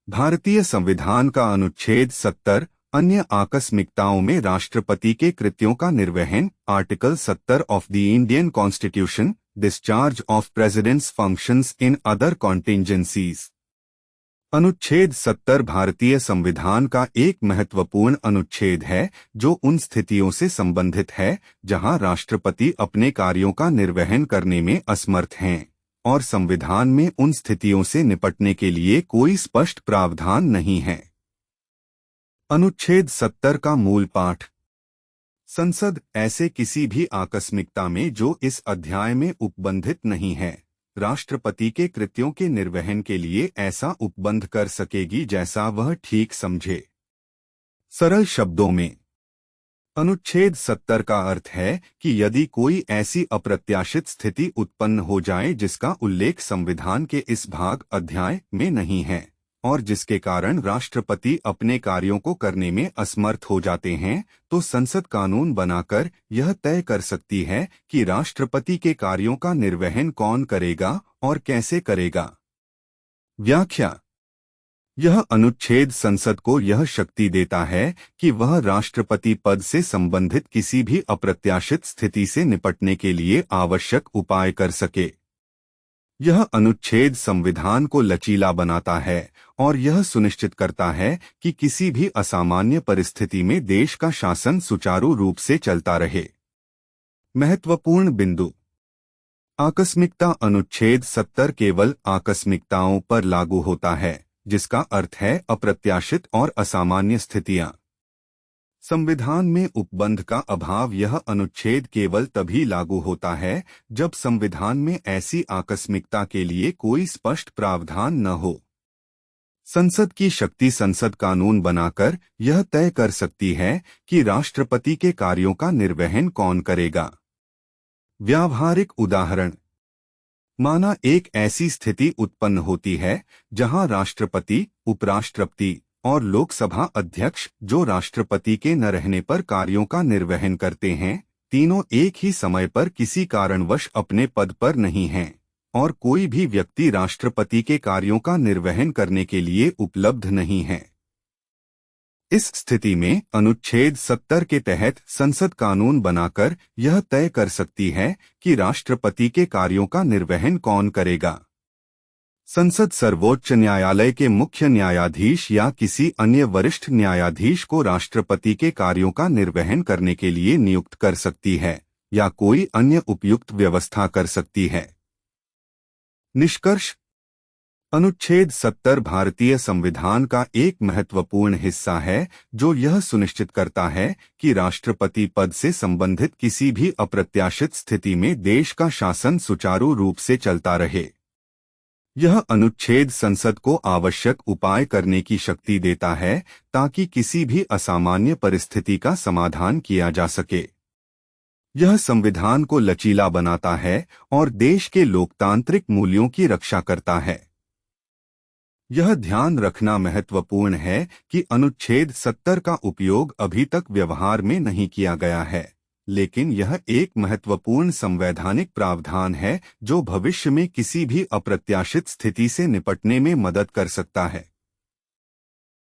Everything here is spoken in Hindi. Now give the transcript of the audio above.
भारतीय संविधान का अनुच्छेद 70 अन्य आकस्मिकताओं में राष्ट्रपति के कृत्यों का निर्वहन। Article 70 of the Indian constitution, discharge of president's functions in other contingencies. अनुच्छेद 70 भारतीय संविधान का एक महत्वपूर्ण अनुच्छेद है जो उन स्थितियों से संबंधित है जहां राष्ट्रपति अपने कार्यों का निर्वहन करने में असमर्थ हैं और संविधान में उन स्थितियों से निपटने के लिए कोई स्पष्ट प्रावधान नहीं है। अनुच्छेद 70 का मूल पाठ। संसद ऐसे किसी भी आकस्मिकता में जो इस अध्याय में उपबंधित नहीं है, राष्ट्रपति के कृत्यों के निर्वहन के लिए ऐसा उपबंध कर सकेगी जैसा वह ठीक समझे। सरल शब्दों में, अनुच्छेद 70 का अर्थ है कि यदि कोई ऐसी अप्रत्याशित स्थिति उत्पन्न हो जाए जिसका उल्लेख संविधान के इस भाग अध्याय में नहीं है और जिसके कारण राष्ट्रपति अपने कार्यों को करने में असमर्थ हो जाते हैं, तो संसद कानून बनाकर यह तय कर सकती है कि राष्ट्रपति के कार्यों का निर्वहन कौन करेगा और कैसे करेगा। व्याख्या। यह अनुच्छेद संसद को यह शक्ति देता है कि वह राष्ट्रपति पद से संबंधित किसी भी अप्रत्याशित स्थिति से निपटने के लिए आवश्यक उपाय कर सके। यह अनुच्छेद संविधान को लचीला बनाता है और यह सुनिश्चित करता है कि किसी भी असामान्य परिस्थिति में देश का शासन सुचारू रूप से चलता रहे। महत्वपूर्ण बिंदु। आकस्मिकता। अनुच्छेद 70 केवल आकस्मिकताओं पर लागू होता है, जिसका अर्थ है अप्रत्याशित और असामान्य स्थितियां। संविधान में उपबंध का अभाव। यह अनुच्छेद केवल तभी लागू होता है जब संविधान में ऐसी आकस्मिकता के लिए कोई स्पष्ट प्रावधान न हो। संसद की शक्ति संसद कानून बनाकर यह तय कर सकती है कि राष्ट्रपति के कार्यों का निर्वहन कौन करेगा। व्यावहारिक उदाहरण। माना एक ऐसी स्थिति उत्पन्न होती है जहां राष्ट्रपति, उपराष्ट्रपति और लोकसभा अध्यक्ष, जो राष्ट्रपति के न रहने पर कार्यों का निर्वहन करते हैं, तीनों एक ही समय पर किसी कारणवश अपने पद पर नहीं हैं और कोई भी व्यक्ति राष्ट्रपति के कार्यों का निर्वहन करने के लिए उपलब्ध नहीं है। इस स्थिति में अनुच्छेद 70 के तहत संसद कानून बनाकर यह तय कर सकती है कि राष्ट्रपति के कार्यों का निर्वहन कौन करेगा। संसद सर्वोच्च न्यायालय के मुख्य न्यायाधीश या किसी अन्य वरिष्ठ न्यायाधीश को राष्ट्रपति के कार्यों का निर्वहन करने के लिए नियुक्त कर सकती है या कोई अन्य उपयुक्त व्यवस्था कर सकती है। निष्कर्ष। अनुच्छेद 70 भारतीय संविधान का एक महत्वपूर्ण हिस्सा है जो यह सुनिश्चित करता है कि राष्ट्रपति पद से संबंधित किसी भी अप्रत्याशित स्थिति में देश का शासन सुचारू रूप से चलता रहे। यह अनुच्छेद संसद को आवश्यक उपाय करने की शक्ति देता है ताकि किसी भी असामान्य परिस्थिति का समाधान किया जा सके। यह संविधान को लचीला बनाता है और देश के लोकतांत्रिक मूल्यों की रक्षा करता है। यह ध्यान रखना महत्वपूर्ण है कि अनुच्छेद 70 का उपयोग अभी तक व्यवहार में नहीं किया गया है, लेकिन यह एक महत्वपूर्ण संवैधानिक प्रावधान है जो भविष्य में किसी भी अप्रत्याशित स्थिति से निपटने में मदद कर सकता है।